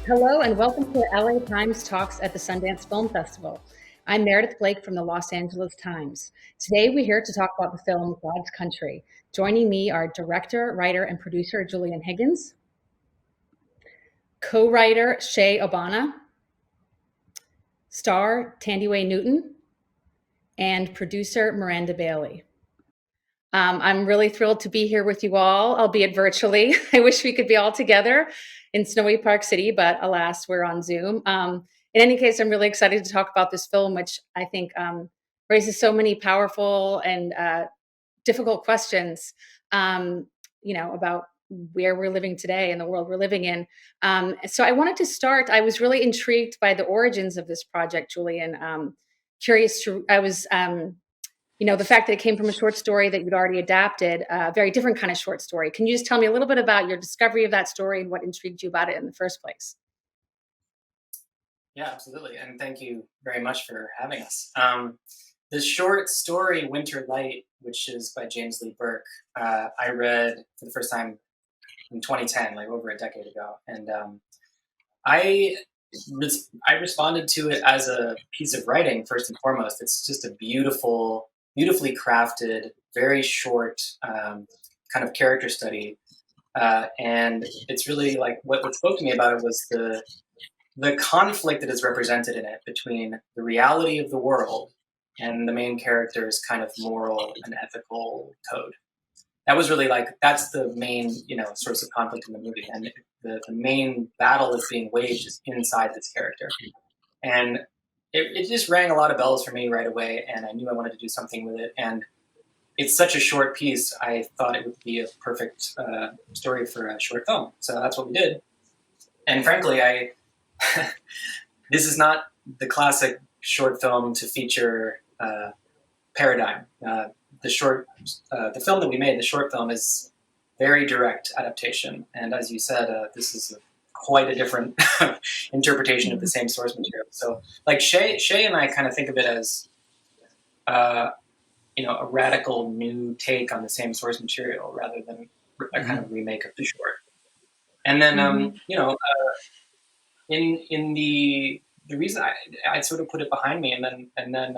Hello and welcome to LA Times Talks at the Sundance Film Festival. I'm Meredith Blake from the Los Angeles Times. Today we're here to talk about the film God's Country. Joining me are director, writer, and producer Julian Higgins, co-writer Shaye Ogbonna, star Thandiwe Newton, and producer Miranda Bailey. I'm really thrilled to be here with you all, albeit virtually. I wish we could be all together in snowy Park City, but alas, we're on Zoom. In any case, I'm really excited to talk about this film, which I think raises so many powerful and difficult questions, about where we're living today and the world we're living in. So I wanted to start, I was really intrigued by the origins of this project, Julian. The fact that it came from a short story that you'd already adapted, a very different kind of short story. Can you just tell me a little bit about your discovery of that story and what intrigued you about it in the first place? Yeah, absolutely. And thank you very much for having us. The short story, Winter Light, which is by James Lee Burke, I read for the first time in 2010, like over a decade ago. And I responded to it as a piece of writing, first and foremost. It's just a beautifully crafted, very short kind of character study. And it's really like what spoke to me about it was the conflict that is represented in it between the reality of the world and the main character's kind of moral and ethical code. That was really that's the main, source of conflict in the movie. And the main battle that's being waged is inside this character. And it just rang a lot of bells for me right away, and I knew I wanted to do something with it. And it's such a short piece, I thought it would be a perfect story for a short film. So that's what we did. And frankly, this is not the classic short film to feature paradigm. The film that we made, the short film, is very direct adaptation. And as you said, this is quite a different interpretation of the same source material. So like Shaye and I kind of think of it as, a radical new take on the same source material rather than a kind of remake of the short. And then, in the reason I sort of put it behind me, and then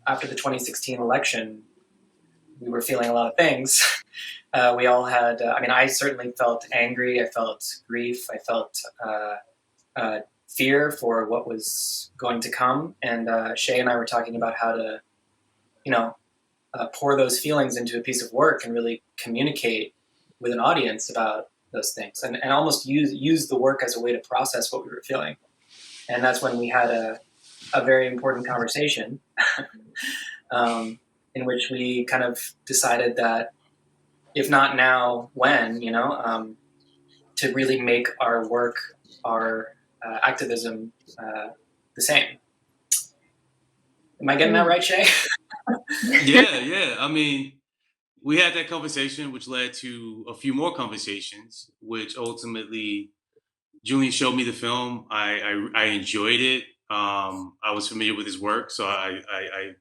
after the 2016 election, we were feeling a lot of things. We all had, I certainly felt angry. I felt grief. I felt fear for what was going to come. And Shaye and I were talking about how to, pour those feelings into a piece of work and really communicate with an audience about those things, and almost use the work as a way to process what we were feeling. And that's when we had a very important conversation in which we kind of decided that if not now, when, to really make our work, our activism the same. Am I getting that right, Shaye? Yeah. We had that conversation, which led to a few more conversations, which ultimately Julian showed me the film. I enjoyed it. I was familiar with his work, so I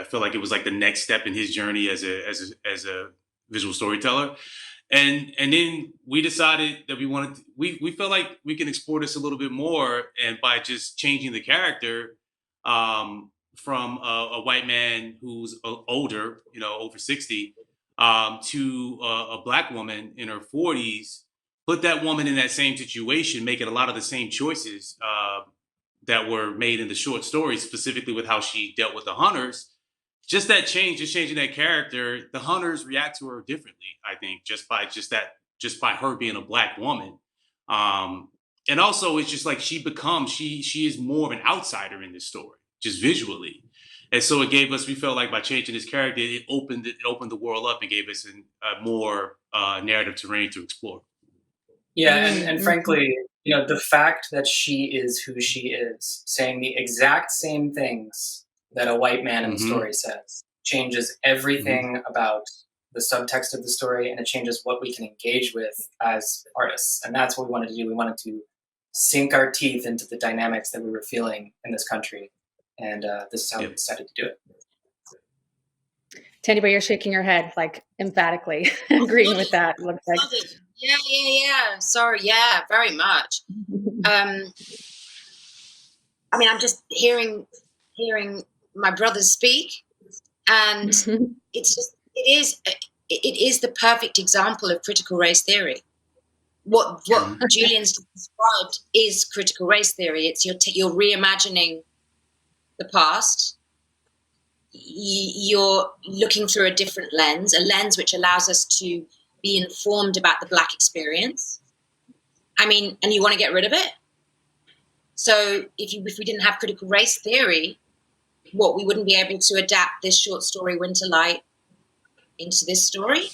feel like it was like the next step in his journey as a visual storyteller. And then we decided that we felt like we can explore this a little bit more, and by just changing the character from a white man who's older, over 60, to a black woman in her 40s, put that woman in that same situation, making a lot of the same choices that were made in the short story, specifically with how she dealt with the hunters. Just that change, just changing that character, the hunters react to her differently, I think, just by her being a black woman. And also it's just like she is more of an outsider in this story, just visually. And so we felt like by changing this character, it opened the world up and gave us a more narrative terrain to explore. Yeah, and frankly, the fact that she is who she is, saying the exact same things that a white man in the story says, changes everything about the subtext of the story, and it changes what we can engage with as artists. And that's what we wanted to do. We wanted to sink our teeth into the dynamics that we were feeling in this country. And this is how we decided to do it. Thandiwe, you're shaking your head like emphatically agreeing with that. Looks like. Yeah. Sorry, yeah, very much. I mean, I'm just hearing my brothers speak, and it is the perfect example of critical race theory. What Julian's described is critical race theory. It's you're reimagining the past. You're looking through a different lens, a lens which allows us to be informed about the Black experience. I mean, and you want to get rid of it. So if we didn't have critical race theory, we wouldn't be able to adapt this short story, Winter Light, into this story.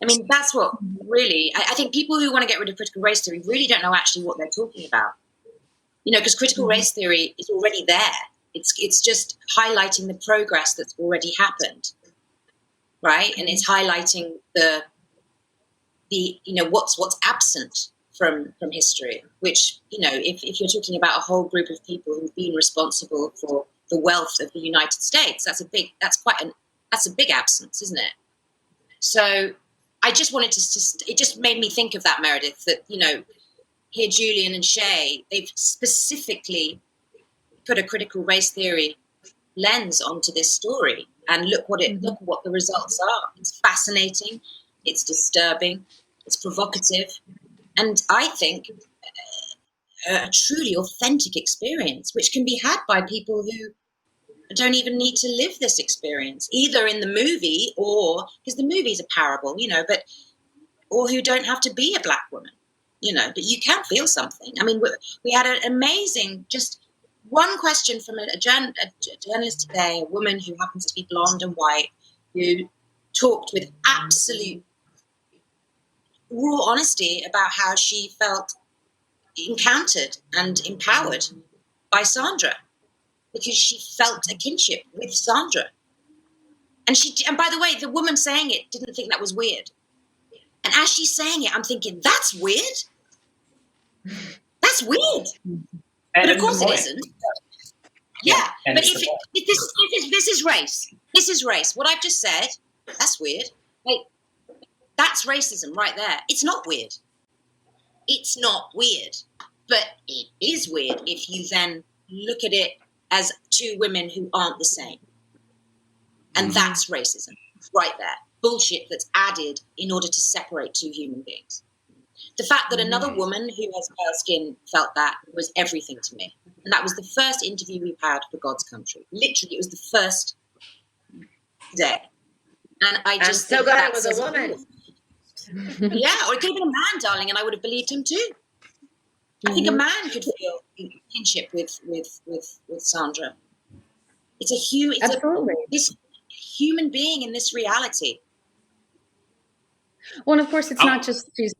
I mean, that's what really, I think people who want to get rid of critical race theory really don't know actually what they're talking about. Because critical race theory is already there. It's just highlighting the progress that's already happened, right? And it's highlighting the what's absent from history, which, if you're talking about a whole group of people who've been responsible for the wealth of the United States, that's a big absence, isn't it? So I just wanted to, it just made me think of that, Meredith, that, here Julian and Shaye, they've specifically put a critical race theory lens onto this story, and look what the results are. It's fascinating, it's disturbing, it's provocative, and I think a truly authentic experience, which can be had by people who don't even need to live this experience, either in the movie or, because the movie is a parable, or who don't have to be a Black woman, but you can feel something. I mean, we had an amazing, just one question from a journalist today, a woman who happens to be blonde and white, who talked with absolute raw honesty about how she felt encountered and empowered by Sandra, because she felt a kinship with Sandra. And by the way, the woman saying it didn't think that was weird. And as she's saying it, I'm thinking, that's weird. That's weird. But of course it isn't. Yeah. But if this is race. This is race. What I've just said, that's weird. Like, that's racism right there. It's not weird. It's not weird. But it is weird if you then look at it as two women who aren't the same. And that's racism right there. Bullshit that's added in order to separate two human beings. The fact that another woman who has pale skin felt that was everything to me. And that was the first interview we've had for God's Country. Literally, it was the first day. And I just I'm so glad it was a woman. Yeah, or it could have been a man, darling, and I would have believed him too. I think a man could feel kinship with Sandra. It's a human. This human being in this reality. Well, and of course, it's not just she's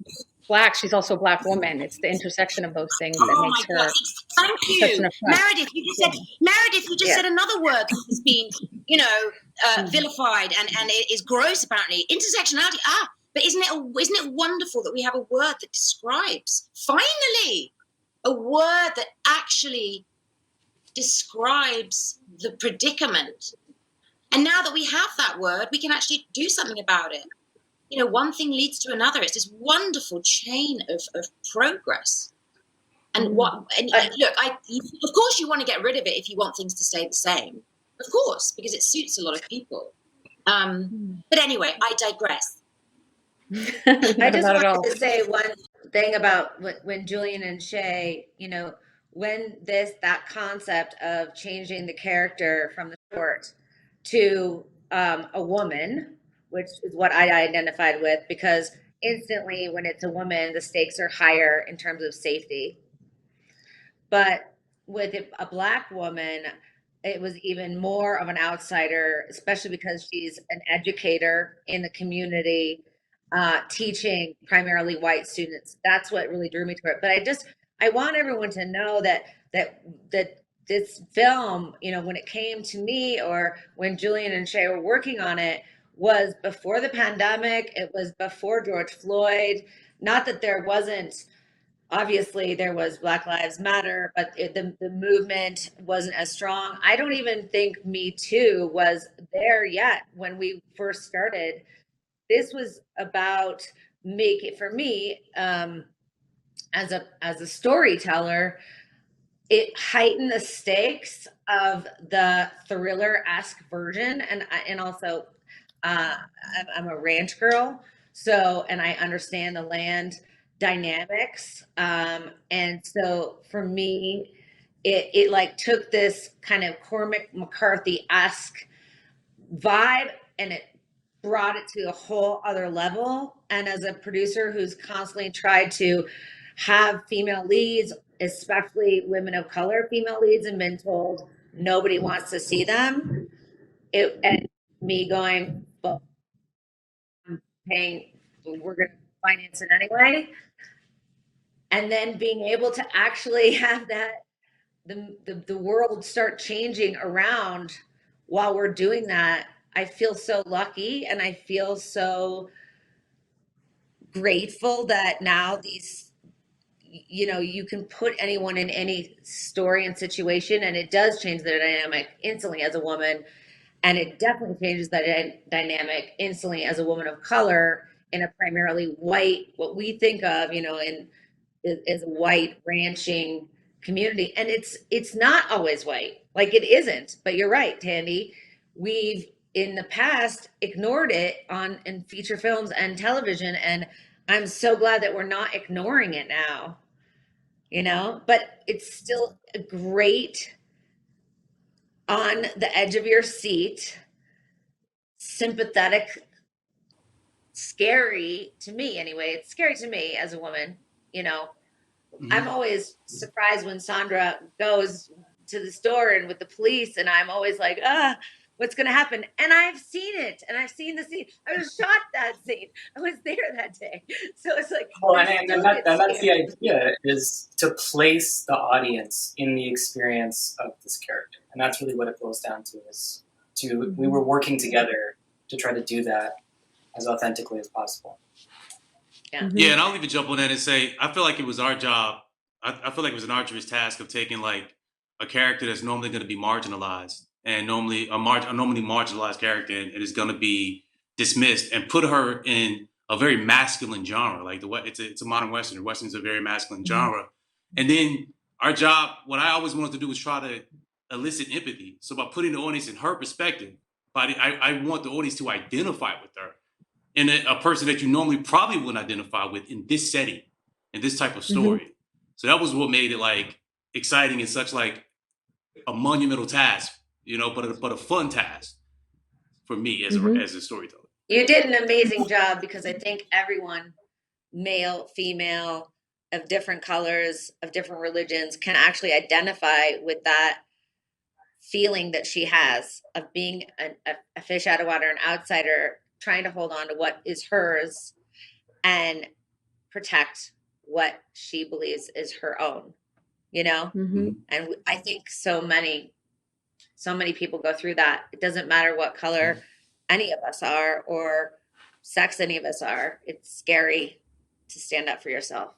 Black; she's also a Black woman. It's the intersection of those things that makes her. Thank you, Meredith. You just said another word that's been, vilified and it is gross. Apparently, intersectionality. But isn't it wonderful that we have a word that describes, finally, a word that actually describes the predicament. And now that we have that word, we can actually do something about it. One thing leads to another. It's this wonderful chain of progress. And look, of course you want to get rid of it if you want things to stay the same. Of course, because it suits a lot of people. But anyway, I digress. I just wanted to say one thing about when Julian and Shaye, when that concept of changing the character from the short to a woman, which is what I identified with, because instantly when it's a woman, the stakes are higher in terms of safety. But with a Black woman, it was even more of an outsider, especially because she's an educator in the community, teaching primarily white students. That's what really drew me to it. But I want everyone to know that this film, when it came to me, or when Julian and Shaye were working on it, was before the pandemic. It was before George Floyd. Not that there wasn't obviously there was Black Lives Matter, but the movement wasn't as strong. I don't even think Me Too was there yet when we first started. This was about for me, as a storyteller, it heightened the stakes of the thriller-esque version, and also I'm a ranch girl, so, and I understand the land dynamics, and so for me, it like took this kind of Cormac McCarthy-esque vibe and it brought it to a whole other level. And as a producer who's constantly tried to have female leads, especially women of color female leads, and been told nobody wants to see them, and me going, well, I'm paying, we're going to finance it anyway. And then being able to actually have that, the world start changing around while we're doing that, I feel so lucky, and I feel so grateful that now these, you can put anyone in any story and situation, and it does change the dynamic instantly as a woman, and it definitely changes the dynamic instantly as a woman of color in a primarily white, what we think of, is a white ranching community. And it's not always white, like it isn't, but you're right, Tandy. We've in the past ignored it in feature films and television, and I'm so glad that we're not ignoring it now, but it's still a great, on the edge of your seat, sympathetic, scary to me anyway. It's scary to me as a woman. I'm always surprised when Sandra goes to the store and with the police, and I'm always like, what's going to happen? And I've seen it, and I've seen the scene. I was shot that scene. I was there that day. So it's like, well, and that's the idea, is to place the audience in the experience of this character. And that's really what it boils down to, we were working together to try to do that as authentically as possible. Yeah. Yeah, and I'll even jump on that and say, I feel like it was our job. I feel like it was an arduous task of taking like a character that's normally going to be marginalized, and normally normally marginalized character, and is going to be dismissed, and put her in a very masculine genre. Like it's a modern Western. Western's a very masculine genre. And then our job, what I always wanted to do was try to elicit empathy. So by putting the audience in her perspective, I want the audience to identify with her. And a person that you normally probably wouldn't identify with in this setting, in this type of story. So that was what made it like exciting and such like a monumental task, but a fun task for me as a storyteller. You did an amazing job, because I think everyone, male, female, of different colors, of different religions, can actually identify with that feeling that she has of being a fish out of water, an outsider, trying to hold on to what is hers and protect what she believes is her own, And I think so many people go through that. It doesn't matter what color any of us are or sex any of us are. It's scary to stand up for yourself.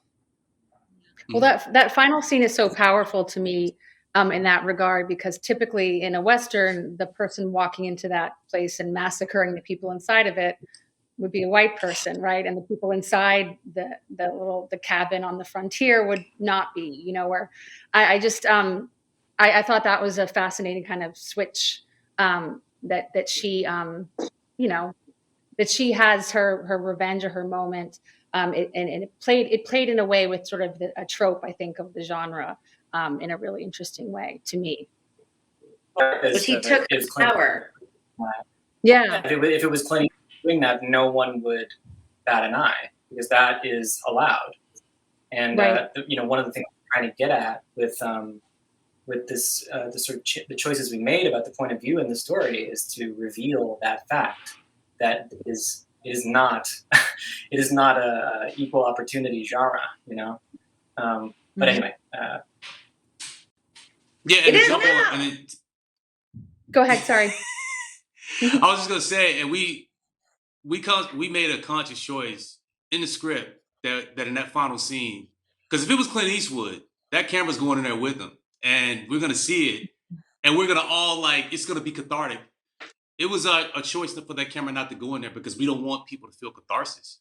Well, that final scene is so powerful to me in that regard, because typically in a Western, the person walking into that place and massacring the people inside of it would be a white person, right? And the people inside the cabin on the frontier would not be, where I thought that was a fascinating kind of switch, that she, that she has her revenge or her moment. And it played in a way with sort of a trope, I think, of the genre, in a really interesting way to me. But he took power. Yeah. If it was Clint doing that, no one would bat an eye, because that is allowed. And right. One of the things I'm trying to get at with this the choices we made about the point of view in the story is to reveal that fact that it is not a equal opportunity genre, But anyway. Yeah, and jump on, and go ahead. Sorry. I was just gonna say, and we made a conscious choice in the script that in that final scene, Because if it was Clint Eastwood, that camera's going in there with him, and we're gonna see it, and we're gonna all like, it's gonna be cathartic. It was a choice for that camera not to go in there because we don't want people to feel catharsis.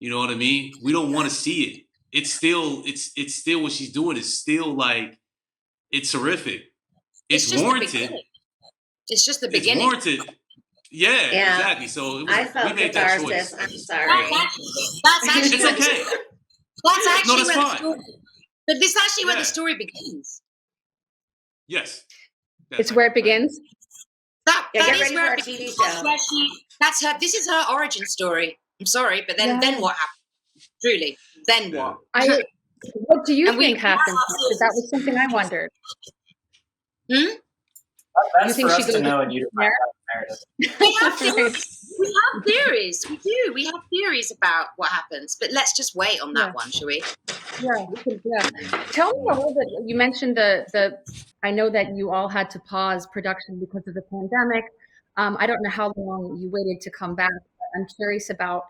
You know what I mean? We don't want to see it. It's still what she's doing is still like, it's horrific. It's warranted. It's just the It's beginning. warranted. Yeah, exactly. So I felt we made that choice. catharsis. I'm sorry. That's actually It's okay. That's actually No, that's where fine. the story. But this is actually where the story begins. Yes. It's where it begins. That Get is ready where for it a TV begins. show. That's her. This is her origin story. I'm sorry, but then what happened? Truly, then what? What do you And think happened? Because that was something I wondered. That's think for she us to goes know and you to find out, Meredith. We have theories. We do. We have theories about what happens. But let's just wait on that one, shall we? Yeah. Tell me a little bit. You mentioned the. I know that you all had to pause production because of the pandemic. I don't know how long you waited to come back. But I'm curious about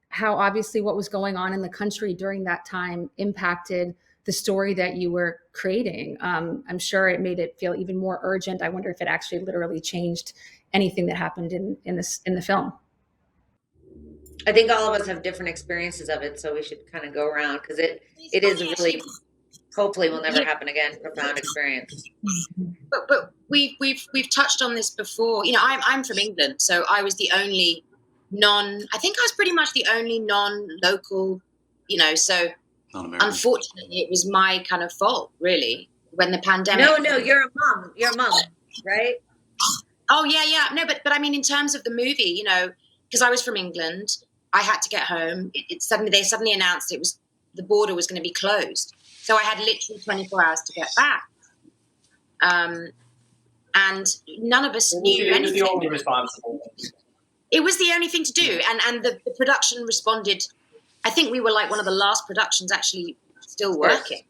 how obviously what was going on in the country during that time impacted the story that you were creating. I'm sure it made it feel even more urgent. I wonder if it actually literally changed anything that happened in the film. I think all of us have different experiences of it, so we should kind of go around because it is a really, hopefully will never happen again, profound experience. But we've touched on this before. You know, I'm from England, so I was the only I think I was pretty much the only non-local. You know, so unfortunately, it was my kind of fault, really, when the pandemic. No, you're a mom. You're a mom, right? Oh yeah. No, but I mean, in terms of the movie, you know, because I was from England, I had to get home. They suddenly announced the border was going to be closed, so I had literally 24 hours to get back. And none of us knew anything. It was the only responsible. It was the only thing to do, and the production responded. I think we were like one of the last productions actually still working.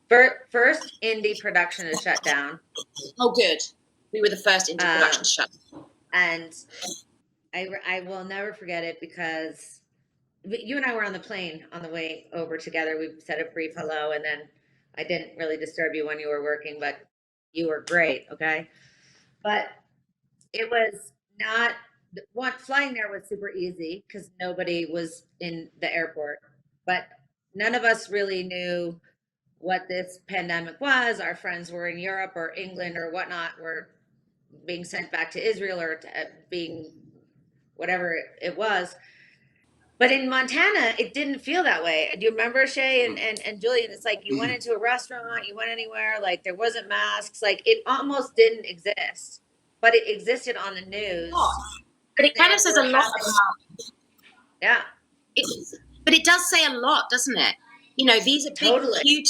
First indie production is shut down. Oh, good. We were the first indie production shut. And I will never forget it because you and I were on the plane on the way over together. We said a brief hello, and then I didn't really disturb you when you were working, but you were great, okay? But it was not flying there was super easy because nobody was in the airport, but none of us really knew what this pandemic was. Our friends were in Europe or England or whatnot, were being sent back to Israel or being whatever it was. But in Montana, it didn't feel that way. Do you remember, Shaye and Julian? It's like you went into a restaurant, you went anywhere, like there wasn't masks, like it almost didn't exist, but it existed on the news. But it kind of says a lot about. Yeah. But it does say a lot, doesn't it? You know, these are big,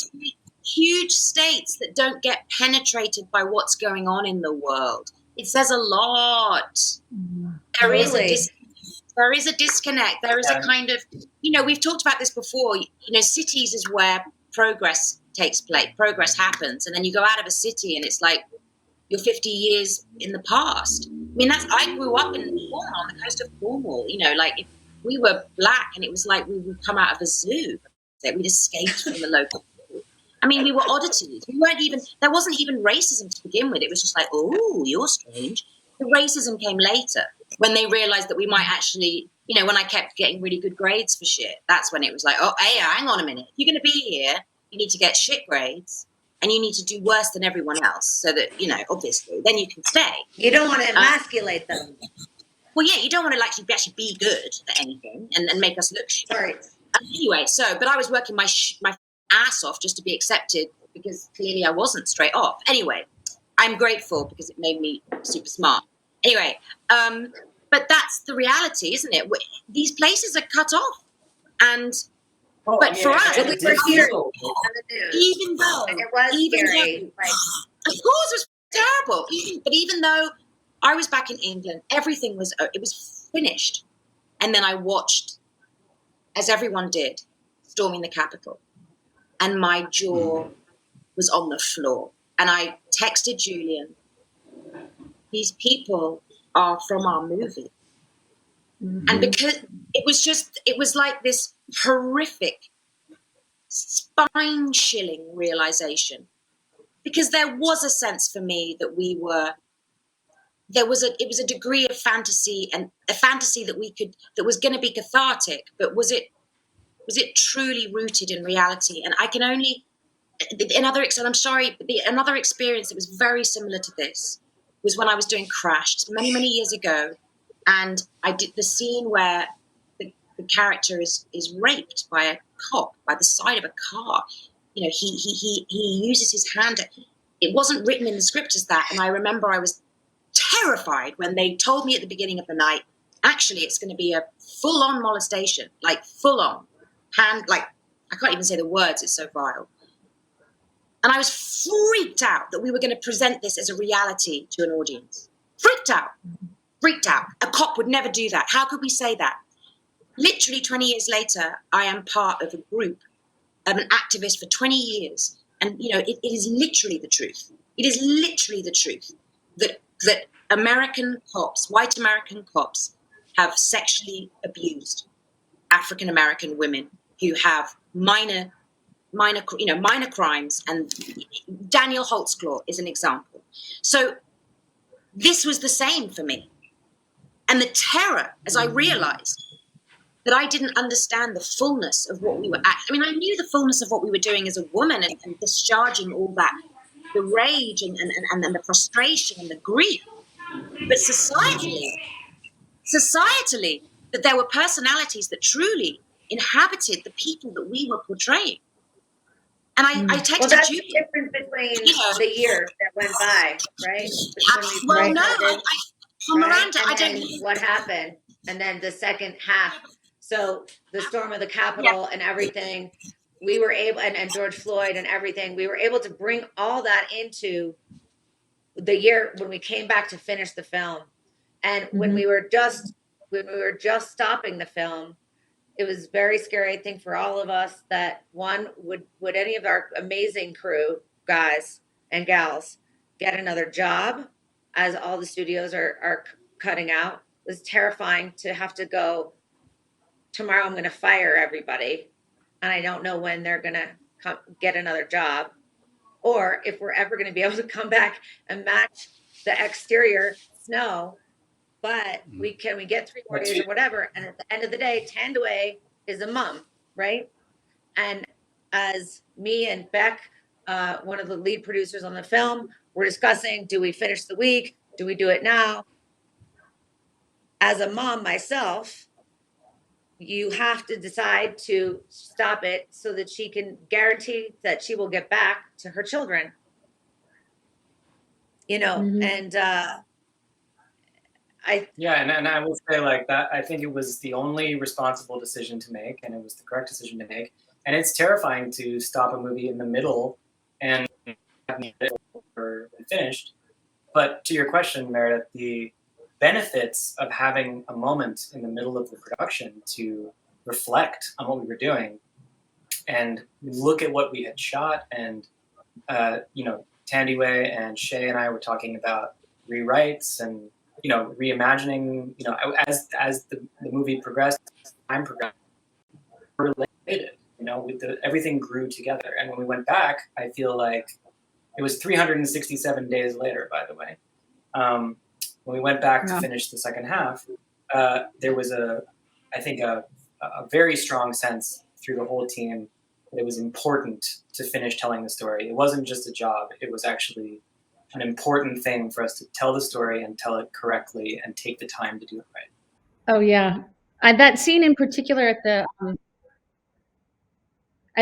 huge states that don't get penetrated by what's going on in the world. It says a lot. There is a disconnect. There is a kind of, you know, we've talked about this before. You know, cities is where progress takes place. Progress happens. And then you go out of a city and it's like you're 50 years in the past. I mean, I grew up in Cornwall, on the coast of Cornwall. You know, like if we were black and it was like we would come out of a zoo. We'd escaped from the local. I mean, we were oddities. There wasn't even racism to begin with. It was just like, oh, you're strange. The racism came later when they realized that we might actually, you know, when I kept getting really good grades for shit, that's when it was like, oh, hey, hang on a minute. If you're going to be here, you need to get shit grades and you need to do worse than everyone else so that, you know, obviously, then you can stay. You don't want to emasculate them. Well, yeah, you don't want to actually be good at anything and make us look shit. Right. Anyway, but I was working my ass off just to be accepted because clearly I wasn't straight off. Anyway, I'm grateful because it made me super smart. Anyway, but that's the reality, isn't it? These places are cut off. But for us, it was scary. Even though, and it was scary. Of course, it was terrible. But even though I was back in England, everything was finished. And then I watched, as everyone did, storming the Capitol. And my jaw was on the floor. And I texted Julian, these people are from our movie. Mm-hmm. And because it was like this horrific spine-chilling realization, because there was a sense for me that it was a degree of fantasy, and a fantasy that was going to be cathartic, but was it truly rooted in reality? And I can only, another experience that was very similar to this was when I was doing Crash many, many years ago, and I did the scene where the character is raped by a cop by the side of a car. You know, he uses his hand. It wasn't written in the script as that, and I remember I was terrified when they told me at the beginning of the night, actually, it's going to be a full-on molestation, like full-on hand, like I can't even say the words, it's so vile. And I was freaked out that we were going to present this as a reality to an audience. Freaked out. A cop would never do that. How could we say that? Literally 20 years later, I am part of a group, I'm an activist for 20 years. And, you know, it is literally the truth. It is literally the truth that American cops, white American cops, have sexually abused African American women who have minor crimes, and Daniel Holtzclaw is an example. So this was the same for me. And the terror, as I realized that I didn't understand the fullness of what we were I mean, I knew the fullness of what we were doing as a woman, and discharging all that, the rage and the frustration and the grief. But societally, that there were personalities that truly inhabited the people that we were portraying. And I texted well, that's Julian. the difference between the years that went by, right? Miranda, I don't know what happened, and then the second half. So the storm of the Capitol and everything, we were able, and George Floyd and everything, we were able to bring all that into the year when we came back to finish the film. And when we were just stopping the film, it was very scary, I think, for all of us, that one, would any of our amazing crew, guys and gals, get another job, as all the studios are cutting out. It was terrifying to have to go, tomorrow I'm going to fire everybody, and I don't know when they're going to get another job, or if we're ever going to be able to come back and match the exterior snow. But we get 3 more days or whatever. And at the end of the day, Thandiwe is a mom, right? And as me and Beck, one of the lead producers on the film, we're discussing, do we finish the week? Do we do it now? As a mom myself, you have to decide to stop it so that she can guarantee that she will get back to her children. You know, and and I will say, like, that I think it was the only responsible decision to make, and it was the correct decision to make. And it's terrifying to stop a movie in the middle and have it finished. But to your question, Meredith, the benefits of having a moment in the middle of the production to reflect on what we were doing and look at what we had shot, and Thandiwe and Shaye and I were talking about rewrites and reimagining, as the movie progressed, time progressed, related, everything grew together. And when we went back, I feel like it was 367 days later, by the way. When we went back to finish the second half, there was I think a very strong sense through the whole team that it was important to finish telling the story. It wasn't just a job. It was actually an important thing for us to tell the story and tell it correctly and take the time to do it right. Oh yeah, that scene in particular at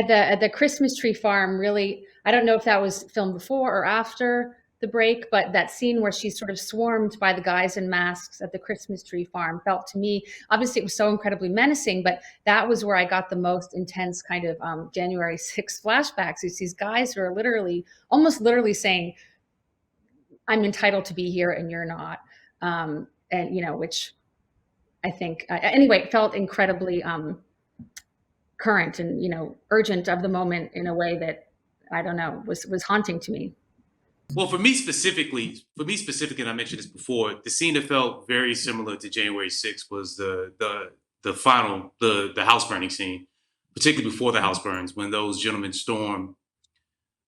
the Christmas tree farm, really, I don't know if that was filmed before or after the break, but that scene where she's sort of swarmed by the guys in masks at the Christmas tree farm felt to me, obviously it was so incredibly menacing, but that was where I got the most intense kind of January 6th flashbacks. It's these guys who are almost literally saying, I'm entitled to be here and you're not. And, which I think, anyway, it felt incredibly current and, urgent of the moment in a way that, I don't know, was haunting to me. Well, for me specifically, and I mentioned this before, the scene that felt very similar to January 6th was the final, the house burning scene. particularly before the house burns, when those gentlemen storm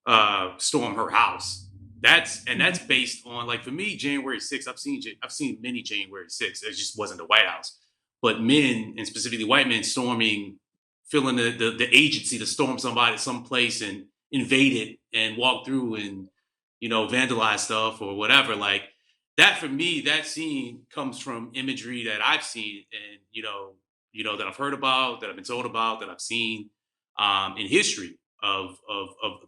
her house. That's based on, like, for me, January 6th. I've seen many January 6th. It just wasn't the White House, but men, and specifically white men, feeling the agency to storm somebody someplace and invade it and walk through and, vandalize stuff or whatever. Like that, for me, that scene comes from imagery that I've seen and that I've heard about, that I've been told about, that I've seen in history of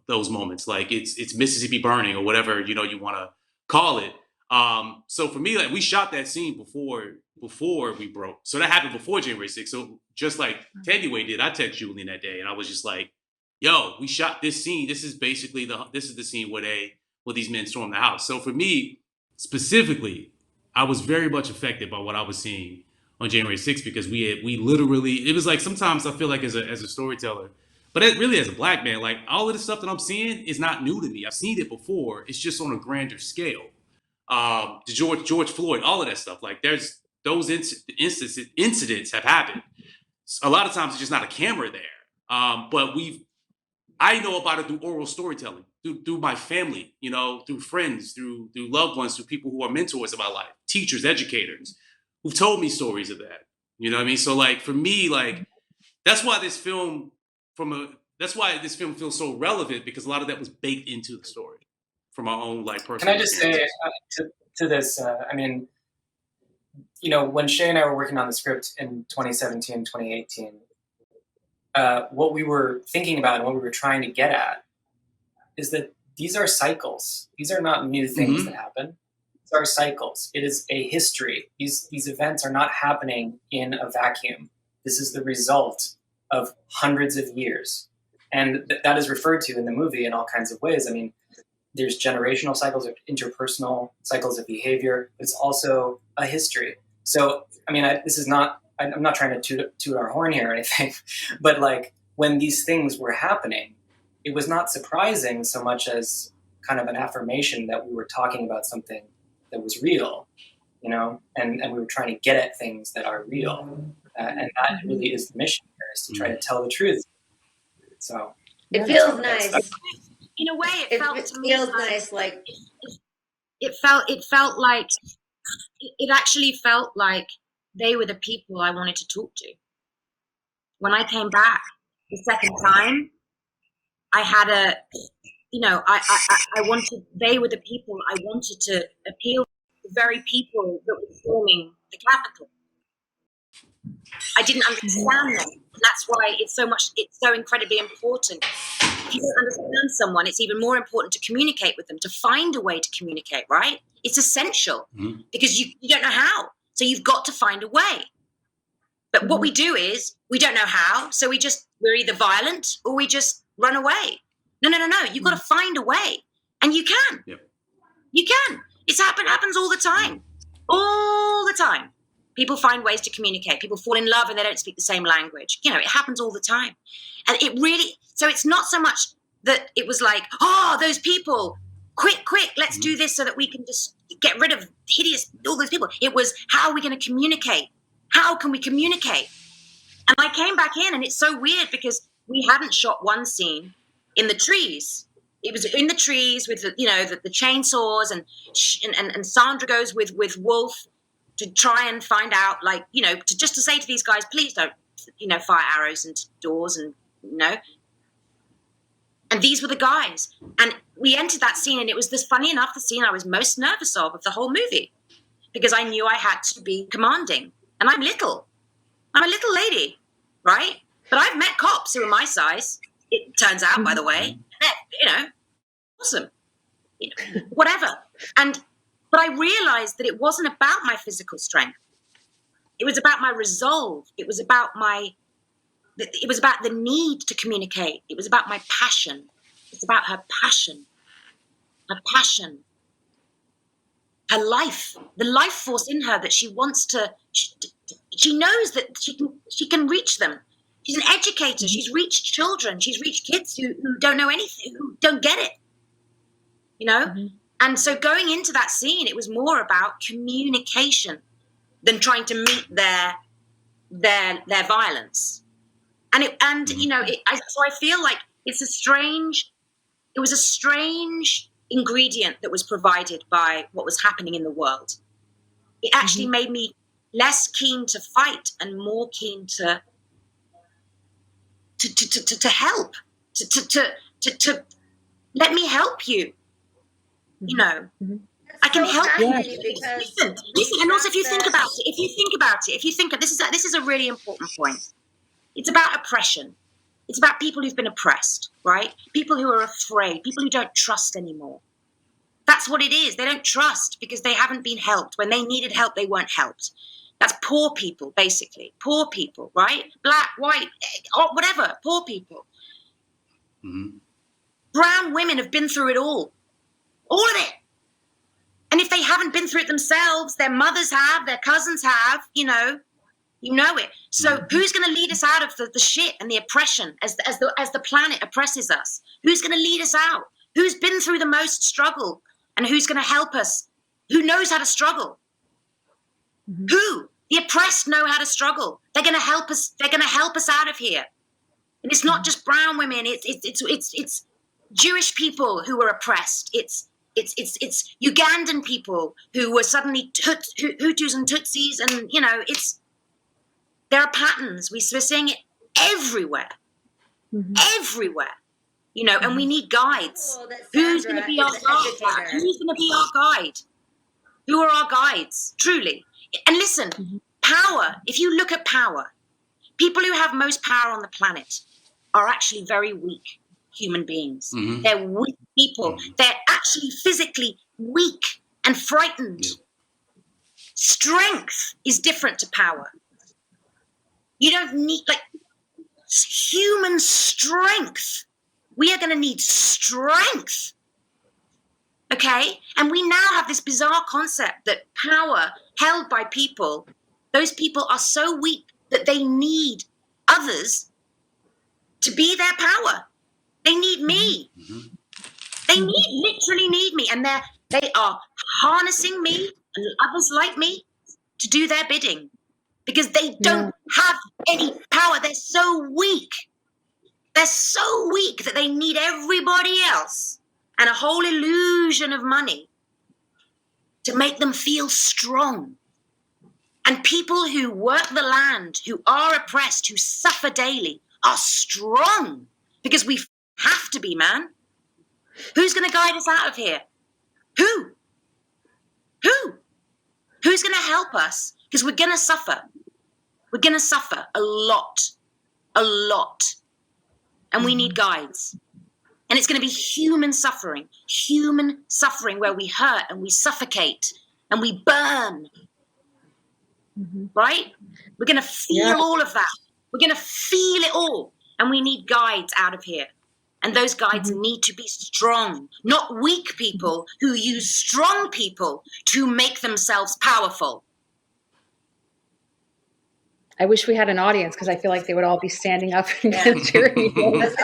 those moments. Like it's Mississippi burning or whatever you want to call it. So for me, like, we shot that scene before we broke. So that happened before January 6th. So just like Thandiwe did, I texted Julian that day and I was just like, yo, we shot this scene. This is basically the scene where these men stormed the house. So for me specifically, I was very much affected by what I was seeing on January 6th, because we literally, it was like, sometimes I feel like as a storyteller, but really as a Black man, like, all of the stuff that I'm seeing is not new to me. I've seen it before. It's just on a grander scale. The George Floyd, all of that stuff. Like, there's those incidents have happened. A lot of times it's just not a camera there. But I know about it through oral storytelling, through my family, through friends, through loved ones, through people who are mentors in my life, teachers, educators, who've told me stories of that. You know what I mean? So, like, for me, like, that's why this film feels so relevant, because a lot of that was baked into the story from our own, like, personal. Can I just say to this? I mean, when Shaye and I were working on the script in 2017, 2018, what we were thinking about and what we were trying to get at is that these are cycles. These are not new things that happen. These are cycles. It is a history. These events are not happening in a vacuum. This is the result of hundreds of years. And that is referred to in the movie in all kinds of ways. I mean, there's generational cycles or interpersonal cycles of behavior. It's also a history. So, I mean, I'm not trying to toot our horn here or anything, but, like, when these things were happening, it was not surprising so much as kind of an affirmation that we were talking about something that was real, and we were trying to get at things that are real. And that really is the mission here, is to try to tell the truth. So it feels nice. In a way, it feels nice. Like it actually felt like they were the people I wanted to talk to. When I came back the second time, I had they were the people I wanted to appeal to, the very people that were storming the Capitol. I didn't understand them. And that's why it's so incredibly important. If you don't understand someone, it's even more important to communicate with them, to find a way to communicate, right? It's essential because you don't know how. So you've got to find a way. But what we do is we don't know how. So we're either violent or we just run away. No. You've got to find a way. And you can. Yep. You can. It happens all the time. All the time. People find ways to communicate. People fall in love and they don't speak the same language. It happens all the time. And so it's not so much that it was like, those people, quick, let's do this so that we can just get rid of all those people. It was, how are we going to communicate? How can we communicate? And I came back in, and it's so weird because we hadn't shot one scene in the trees. It was in the trees with the chainsaws, and Sandra goes with Wolf to try and find out, to say to these guys, please don't, fire arrows into doors, and And these were the guys. And we entered that scene, and it was funny enough, the scene I was most nervous of the whole movie, because I knew I had to be commanding. And I'm a little lady, right? But I've met cops who are my size, it turns out, by the way. Awesome. Whatever. But I realized that it wasn't about my physical strength. It was about my resolve. It was about the need to communicate. It was about my passion. It's about her passion. Her life, the life force in her that she wants to, she knows that she can reach them. She's an educator. She's reached children. She's reached kids who don't know anything, who don't get it, And so going into that scene, it was more about communication than trying to meet their violence. And you know, so I feel like it was a strange ingredient that was provided by what was happening in the world. It actually made me less keen to fight and more keen to help, to let me help you. You know, I can help you. Listen, and also if you think about it, this is a really important point. It's about oppression. It's about people who've been oppressed, right? People who are afraid, people who don't trust anymore. That's what it is. They don't trust because they haven't been helped. When they needed help, they weren't helped. That's poor people, basically. Poor people, right? Black, white, or whatever, poor people. Brown women have been through it all of it. And if they haven't been through it themselves, their mothers have, their cousins have, you know it. So who's going to lead us out of the shit and the oppression as the planet oppresses us? Who's going to lead us out? Who's been through the most struggle and who's going to help us? Who knows how to struggle? Who? The oppressed know how to struggle. They're going to help us. They're going to help us out of here. And it's not just brown women. It's Jewish people who were oppressed. It's Ugandan people who were suddenly Hutus and Tutsis, and you know, there are patterns. We're seeing it everywhere, everywhere. You know, and we need guides. Who's going to be our guide? Who's going to be our guide? Who are our guides? Truly. And listen, power. If you look at power, people who have most power on the planet are actually very weak human beings. They're weak people. They're actually physically weak and frightened. Strength is different to power. You don't need, like, human strength. We are going to need strength. Okay? And we now have this bizarre concept that power held by people, those people are so weak that they need others to be their power. They need me. They literally need me. And they are harnessing me and others like me to do their bidding because they don't have any power. They're so weak. They're so weak that they need everybody else and a whole illusion of money to make them feel strong. And people who work the land, who are oppressed, who suffer daily, are strong because we have to be, man. Who's going to guide us out of here? Who? Who's going to help us? Because we're going to suffer. We're going to suffer a lot. And we need guides. And it's going to be human suffering where we hurt and we suffocate and we burn. Right? We're going to feel all of that. We're going to feel it all. And we need guides out of here. And those guides need to be strong, not weak people who use strong people to make themselves powerful. I wish we had an audience because I feel like they would all be standing up and cheering. That's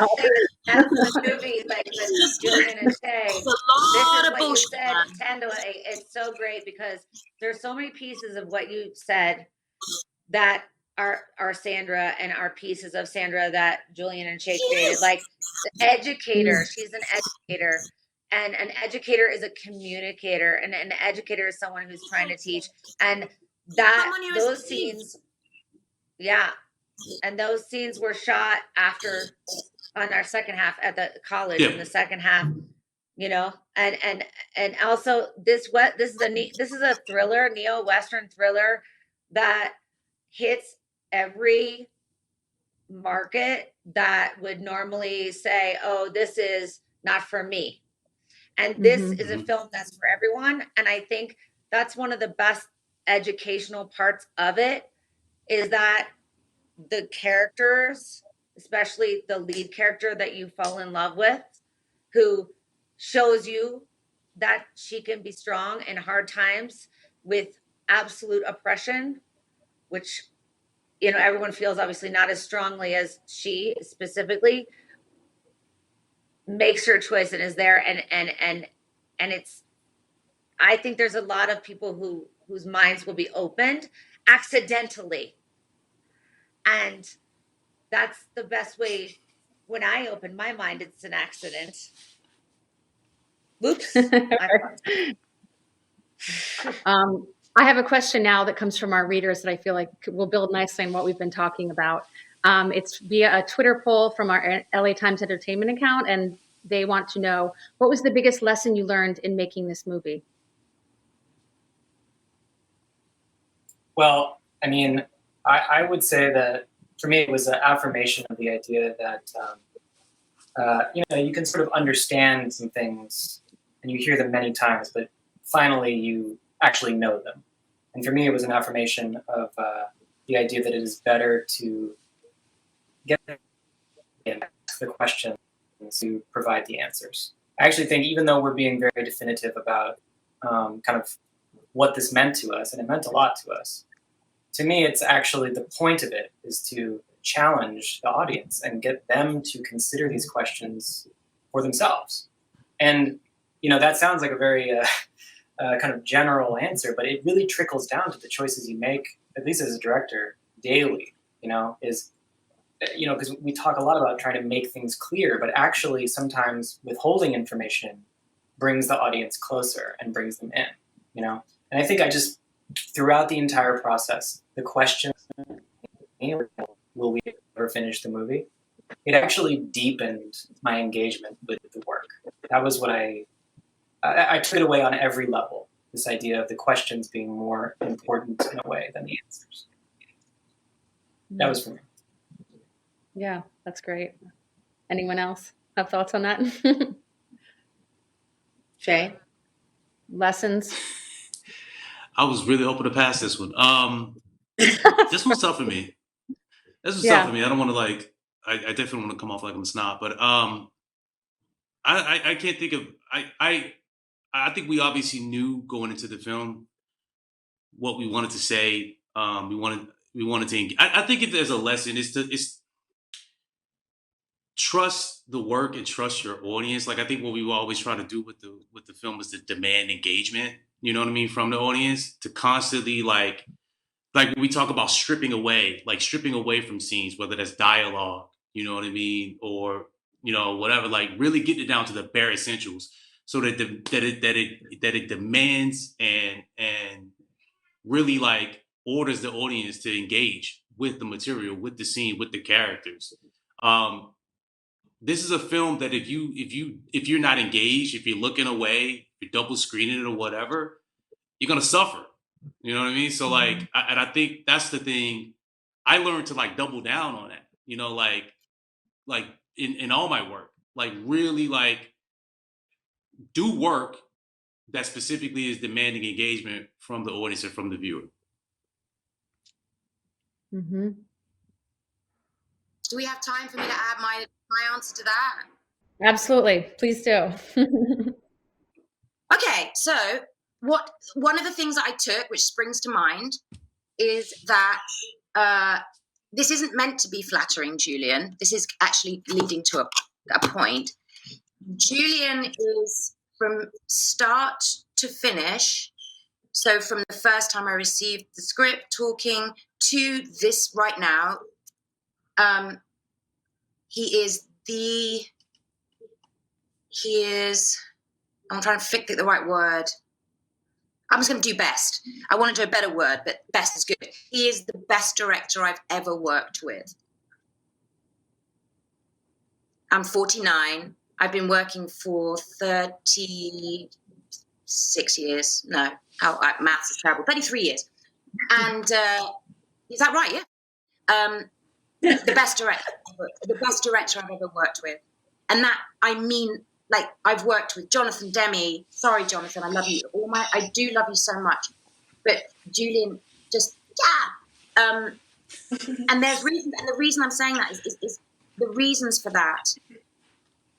the movie, like with Julian and Shaye. This is what you said, Thandiwe. It's so great because there's so many pieces of what you said that are Sandra and are pieces of Sandra that Julian and Shaye created. Like the educator, she's an educator. And an educator is a communicator. And an educator is someone who's trying to teach. And those scenes... Yeah. And those scenes were shot on our second half at the college in the second half, you know, and also this is a thriller, neo-Western thriller that hits every market that would normally say, oh, this is not for me. And this is a film that's for everyone. And I think that's one of the best educational parts of it. Is that the characters, especially the lead character that you fall in love with, who shows you that she can be strong in hard times with absolute oppression, which, you know, everyone feels obviously not as strongly as she specifically, makes her choice and is there. And it's, I think there's a lot of people whose minds will be opened accidentally, and that's the best way. When I open my mind, it's an accident. Whoops. I have a question now that comes from our readers that I feel like will build nicely on what we've been talking about. It's via a Twitter poll from our LA Times Entertainment account, and they want to know, what was the biggest lesson you learned in making this movie? Well, I mean, I would say that for me, it was an affirmation of the idea that, you can sort of understand some things and you hear them many times, but finally you actually know them. And for me, it was an affirmation of the idea that it is better to get the question to provide the answers. I actually think, even though we're being very definitive about kind of what this meant to us, and it meant a lot to us, to me, it's actually the point of it is to challenge the audience and get them to consider these questions for themselves. And, that sounds like a very kind of general answer, but it really trickles down to the choices you make, at least as a director, daily, because we talk a lot about trying to make things clear, but actually sometimes withholding information brings the audience closer and brings them in, And I think throughout the entire process, the question, will we ever finish the movie? It actually deepened my engagement with the work. That was what I took it away on every level, this idea of the questions being more important in a way than the answers. That was for me. Yeah, that's great. Anyone else have thoughts on that? Shaye? Lessons? I was really hoping to pass this one. This one's tough for me. Tough for me. I don't want to I definitely want to come off like I'm a snob, but I can't think of, I think we obviously knew going into the film what we wanted to say. We wanted to, I think if there's a lesson, it's trust the work and trust your audience. I think what we always try to do with the film is to demand engagement, you know what I mean, from the audience, to constantly like when we talk about stripping away from scenes, whether that's dialogue, you know what I mean, or whatever, really getting it down to the bare essentials, so that it demands and really orders the audience to engage with the material, with the scene, with the characters. This is a film that if you're not engaged, if you're looking away, if you're double screening it or whatever, you're gonna suffer. You know what I mean? So and I think that's the thing. I learned to double down on that. In all my work, really do work that specifically is demanding engagement from the audience and from the viewer. Mm-hmm. Do we have time for me to add my answer to that? Absolutely. Please do. Okay, so one of the things that I took, which springs to mind, is that this isn't meant to be flattering, Julian. This is actually leading to a point. Julian is, from start to finish, so from the first time I received the script, talking, to this right now, he is, I'm trying to think the right word. I'm just going to do best. I want to do a better word, but best is good. He is the best director I've ever worked with. I'm 49. I've been working for 36 years. No, maths is terrible. 33 years. And is that right? Yeah. The best director I've ever worked with. And that, I mean, I've worked with Jonathan Demme. Sorry, Jonathan, I love you. I do love you so much. But Julian, just, yeah. And there's reasons, and the reason I'm saying that is the reasons for that.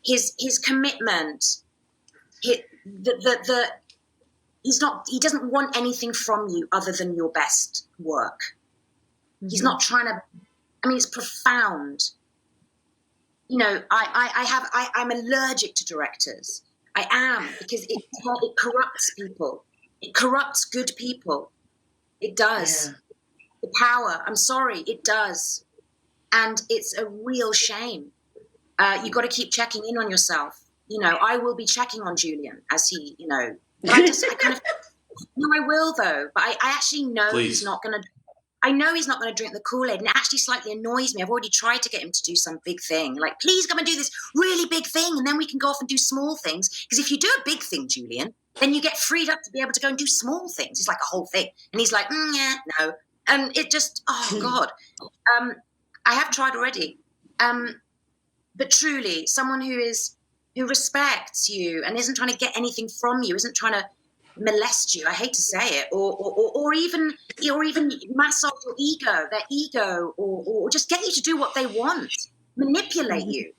His commitment, he doesn't want anything from you other than your best work. Mm-hmm. He's not trying to, it's profound. I'm allergic to directors. I am, because it corrupts people. It corrupts good people. It does. Yeah. The power, I'm sorry, it does. And it's a real shame. You've got to keep checking in on yourself. You know, I will be checking on Julian as he, you know, but I kind of, no, I will though, but I actually know Please. I know he's not going to drink the Kool-Aid, and it actually slightly annoys me. I've already tried to get him to do some big thing, like, please come and do this really big thing, and then we can go off and do small things. Because if you do a big thing, Julian, then you get freed up to be able to go and do small things. It's like a whole thing. And he's like, yeah, no. And it just, oh God. I have tried already. But truly, someone who respects you and isn't trying to get anything from you, isn't trying to molest you, I hate to say it, or even massage their ego, or just get you to do what they want, manipulate you.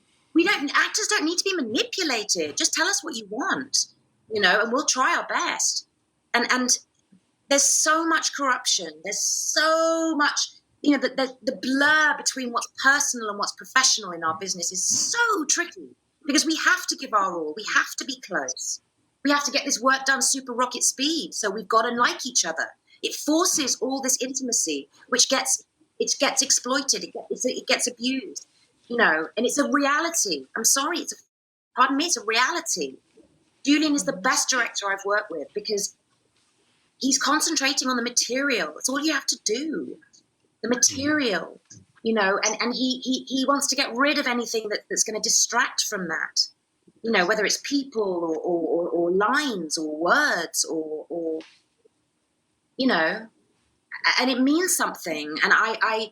Actors don't need to be manipulated. Just tell us what you want, you know, and we'll try our best. And there's so much corruption. There's so much, you know, the blur between what's personal and what's professional in our business is so tricky, because we have to give our all. We have to be close. We have to get this work done super rocket speed. So we've got to like each other. It forces all this intimacy, which gets exploited. It gets abused, you know, and it's a reality. I'm sorry. Pardon me. It's a reality. Julian is the best director I've worked with because he's concentrating on the material. That's all you have to do. The material, you know, and he wants to get rid of anything that's going to distract from that. You know, whether it's people or lines or words or you know, and it means something. And I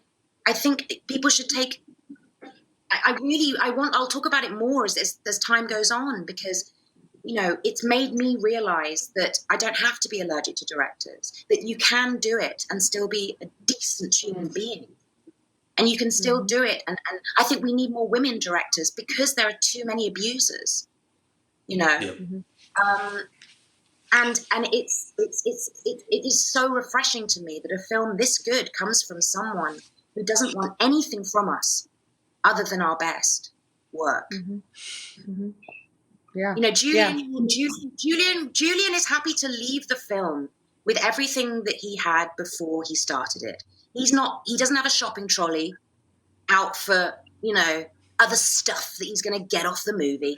think people should take. I'll talk about it more as time goes on, because, you know, it's made me realize that I don't have to be allergic to directors. That you can do it and still be a decent human being. And you can still do it. And I think we need more women directors because there are too many abusers, you know. Yep. And it is so refreshing to me that a film this good comes from someone who doesn't want anything from us other than our best work. Yeah. You know, Julian is happy to leave the film with everything that he had before he started it. He doesn't have a shopping trolley out for, you know, other stuff that he's going to get off the movie.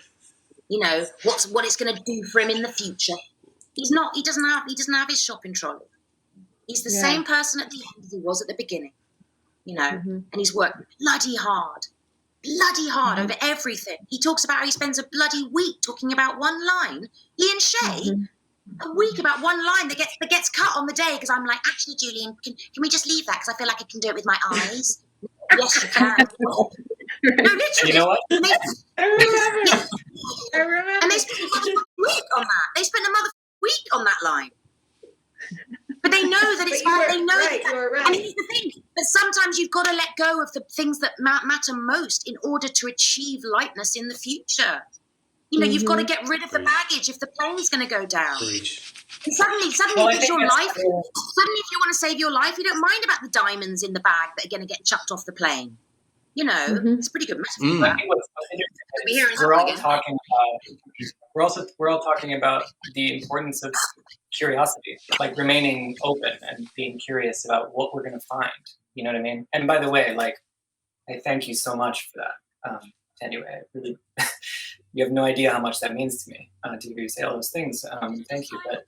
You know, what it's going to do for him in the future. He doesn't have his shopping trolley. He's the same person at the end as he was at the beginning, you know, and he's worked bloody hard over everything. He talks about how he spends a bloody week talking about one line. He and Shaye, a week about one line that gets cut on the day, because I'm like, actually, Julian, can we just leave that, because I feel like I can do it with my eyes. Yes, you can. No, literally. You know what? I remember. And they spent a week on that. They spent a week on that line. But they know that it's fine. They know right, that. you were right. And here's the thing. But sometimes you've got to let go of the things that matter most in order to achieve lightness in the future. You know, you've got to get rid of the baggage if the plane's going to go down. And suddenly, Well, if it's your life, cool. suddenly if you want to save your life, you don't mind about the diamonds in the bag that are going to get chucked off the plane. You know, it's a pretty good message. I think what's interesting is we're all talking about the importance of curiosity, like remaining open and being curious about what we're going to find. You know what I mean? And by the way, like, I thank you so much for that. Anyway, I really, you have no idea how much that means to me to hear you say all those things. Thank you. But,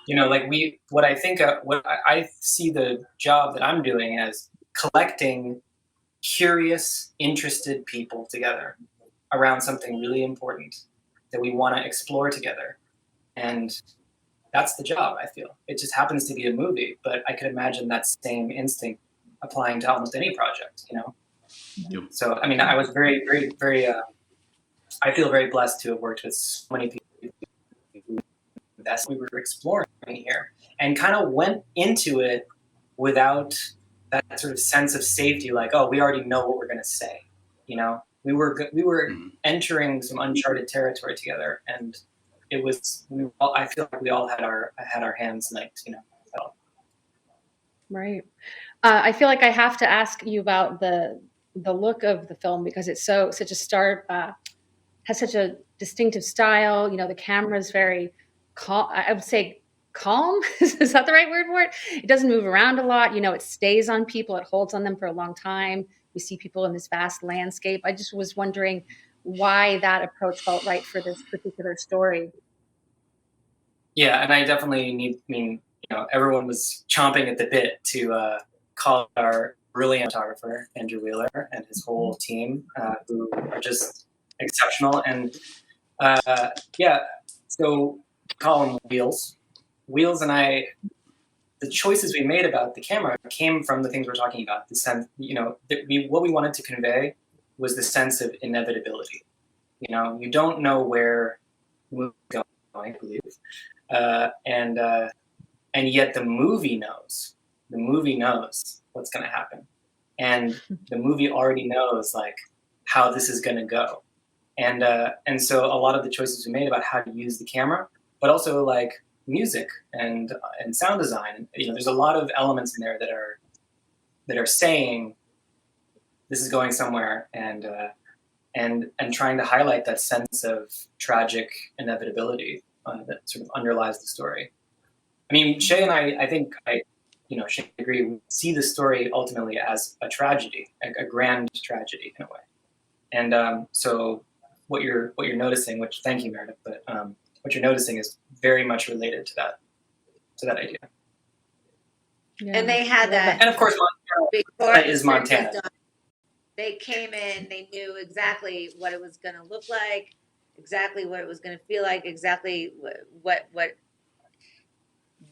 you know, like what I see the job that I'm doing as collecting curious, interested people together around something really important that we want to explore together. And that's the job, I feel. It just happens to be a movie, but I could imagine that same instinct applying to almost any project, you know? Yep. So, I mean, I was very, very, very, I feel very blessed to have worked with so many people. That's what we were exploring here, and kind of went into it without that sort of sense of safety, like, oh, we already know what we're going to say. You know, we were entering some uncharted territory together, and it was. I feel like we all had our hands linked. You know. So. Right. I feel like I have to ask you about the look of the film, because it's such a has such a distinctive style. You know, the camera's very calm. I would say calm. Is that the right word for it? It doesn't move around a lot. You know, it stays on people. It holds on them for a long time. we see people in this vast landscape. I just was wondering why that approach felt right for this particular story. Yeah, and I definitely everyone was chomping at the bit to call our brilliant photographer, Andrew Wheeler, and his whole team, who are just exceptional. And so call him Wheels. Wheels and I, the choices we made about the camera came from the things we're talking about. The sense, what we wanted to convey was the sense of inevitability. You don't know where the movie's going, I believe. And yet the movie knows. The movie knows what's going to happen, and the movie already knows like how this is going to go. And so a lot of the choices we made about how to use the camera, but also like music and sound design, there's a lot of elements in there that are saying this is going somewhere, and trying to highlight that sense of tragic inevitability that sort of underlies the story. I mean, Shaye and I think Shaye agree. We see the story ultimately as a tragedy, a grand tragedy in a way. And so what you're noticing, which thank you, Meredith, but what you're noticing is very much related to that idea. Yeah. And they had that. And of course, Montana is Montana. They came in, they knew exactly what it was going to look like, exactly what it was going to feel like, exactly what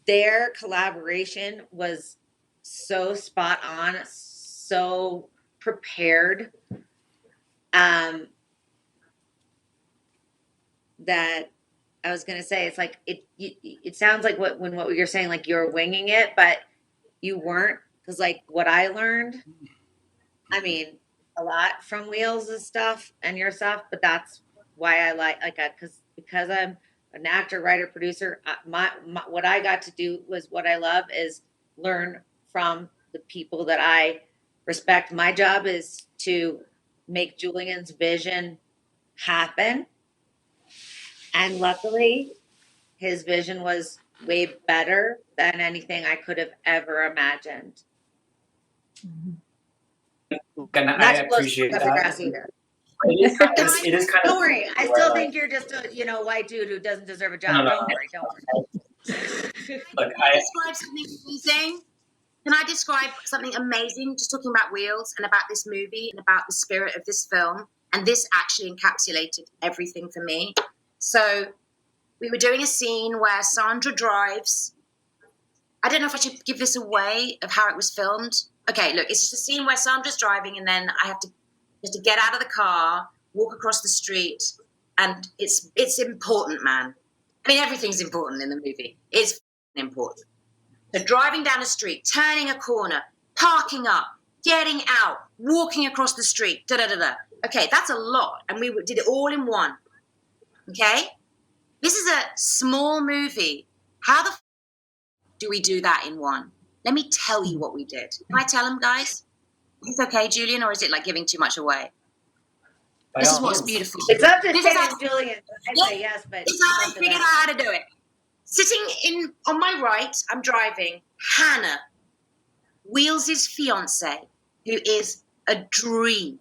their collaboration was so spot on, so prepared, that I was going to say, it's like, it sounds like what you're saying, like you're winging it, but you weren't, because like what I learned, I mean, a lot from Wheels' stuff and your stuff, but that's why I because I'm an actor, writer, producer. My what I got to do was what I love is learn from the people that I respect. My job is to make Julian's vision happen, and luckily, his vision was way better than anything I could have ever imagined. Mm-hmm. And I appreciate that. It is kind of. Don't worry. I still think you're just a white dude who doesn't deserve a job. No. Don't worry. Look, Can I describe something amazing? Just talking about Wheels and about this movie and about the spirit of this film, and this actually encapsulated everything for me. So we were doing a scene where Sandra drives. I don't know if I should give this away of how it was filmed. Okay, look, it's just a scene where Sandra's driving, and then I have to get out of the car, walk across the street, and it's important, man. I mean, everything's important in the movie. It's important. So driving down a street, turning a corner, parking up, getting out, walking across the street, da-da-da-da. Okay, that's a lot, and we did it all in one. Okay? This is a small movie. How the do we do that in one? Let me tell you what we did. Can I tell them, guys? Is this okay, Julian, or is it like giving too much away? This is what's beautiful. It's up to Julian. I say yes, but this is how I figured out how to do it. Sitting on my right, I'm driving. Hannah, Wheels' fiance, who is a dream,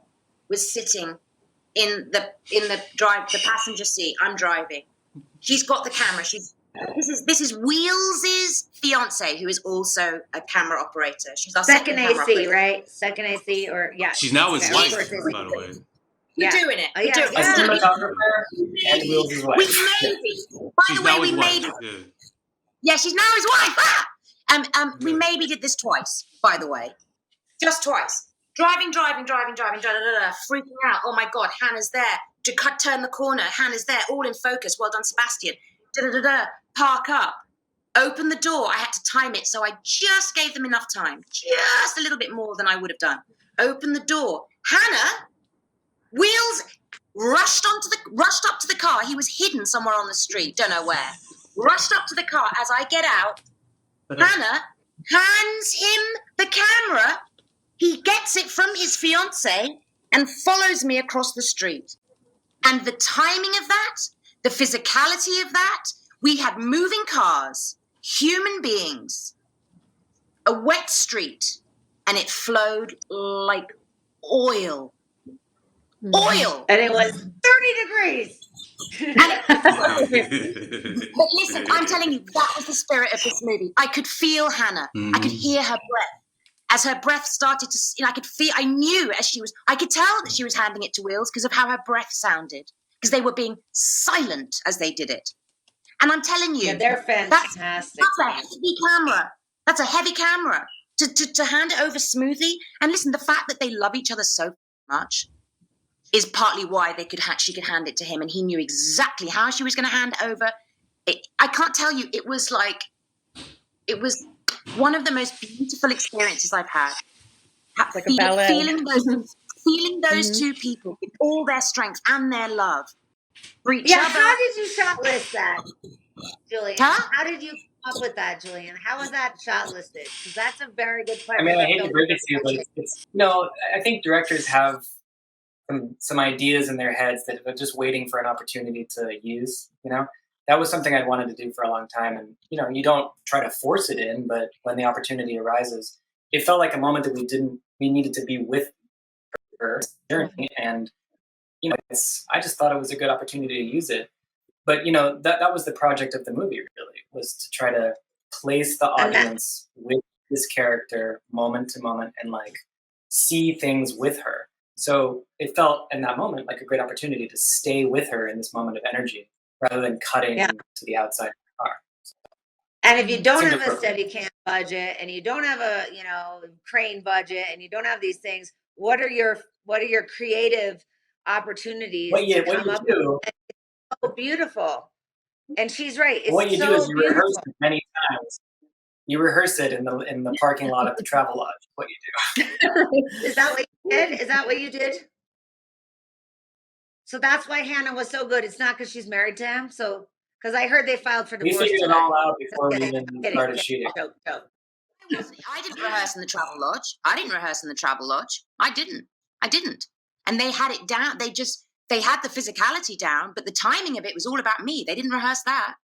was sitting in the passenger seat. I'm driving. She's got the camera. This is Wheels' fiance, who is also a camera operator. She's our second AC, operator. Right? Second AC, or yeah. She's now his wife, by the way. We're doing it. We're doing a cinematographer and Wheels' wife. We made it. By the way, we made it. Yeah, she's now his wife. We maybe did this twice, by the way. Just twice. Driving, freaking out. Oh my God, Hannah's there. Turn the corner, Hannah's there, all in focus. Well done, Sebastian. Park up. Open the door. I had to time it, so I just gave them enough time. Just a little bit more than I would have done. Open the door. Hannah, Wheels rushed up to the car. He was hidden somewhere on the street, don't know where. Rushed up to the car. As I get out, Hannah hands him the camera. He gets it from his fiance and follows me across the street. And the timing of that, the physicality of that, we had moving cars, human beings, a wet street, and it flowed like oil. Oil. And it was 30 degrees. But listen, I'm telling you, that was the spirit of this movie. I could feel Hannah. I could hear her breath. As her breath started to, I could tell that she was handing it to Wheels because of how her breath sounded. Because they were being silent as they did it. And I'm telling you, they're fantastic. That's a heavy camera. That's a heavy camera. To hand it over smoothly. And listen, the fact that they love each other so much is partly why she could hand it to him, and he knew exactly how she was going to hand it over. I can't tell you, it was one of the most beautiful experiences I've had. Like a ballet. Feeling those two people with all their strength and their love for each other. How did you shot list that, Julian? Huh? How did you come up with that, Julian? How was that shot listed? Because that's a very good question. I mean, I hate to break it to you, but it's I think directors have some ideas in their heads that are just waiting for an opportunity to use. That was something I wanted to do for a long time, and you don't try to force it in, but when the opportunity arises, it felt like a moment that we needed to be with her journey, and I just thought it was a good opportunity to use it. But that was the project of the movie, really, was to try to place the audience with this character moment to moment and see things with her. So it felt in that moment like a great opportunity to stay with her in this moment of energy rather than cutting to the outside of the car. And if you don't have a Steadicam budget and you don't have a crane budget and you don't have these things, what are your creative opportunities to come up with? It's so beautiful. And she's right. It's what you so do is you beautiful. rehearse it many times. You rehearse it in the parking lot of the travel lodge. What you do. Is that what you did? Is that what you did? So that's why Hannah was so good. It's not because she's married to him. So, because I heard they filed for divorce. We figured it all out before we even started shooting. I didn't rehearse in the travel lodge. I didn't. And they had it down. They had the physicality down, but the timing of it was all about me. They didn't rehearse that.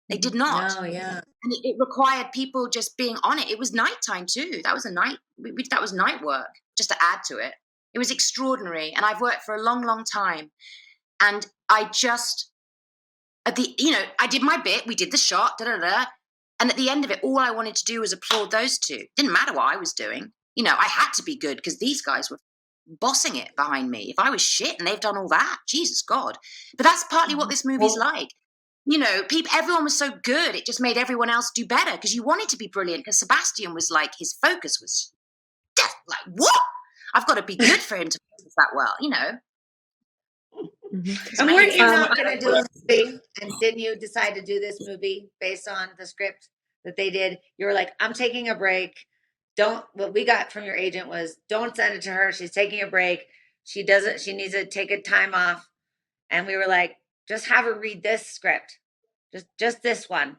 They did not. Oh, yeah. And it required people just being on it. It was nighttime too. That was that was night work, just to add to it. It was extraordinary. And I've worked for a long, long time. And I just, I did my bit. We did the shot, And at the end of it, all I wanted to do was applaud those two. Didn't matter what I was doing. I had to be good because these guys were bossing it behind me. If I was shit and they've done all that, Jesus God. But that's partly what this movie's like. Everyone was so good. It just made everyone else do better because you wanted to be brilliant because Sebastian was his focus was what? I've got to be good for him to focus that well, And weren't you not going to do a movie? And didn't you decide to do this movie based on the script that they did? You were like, I'm taking a break. What we got from your agent was don't send it to her. She's taking a break. She needs to take a time off. And we were like, just have her read this script. Just this one.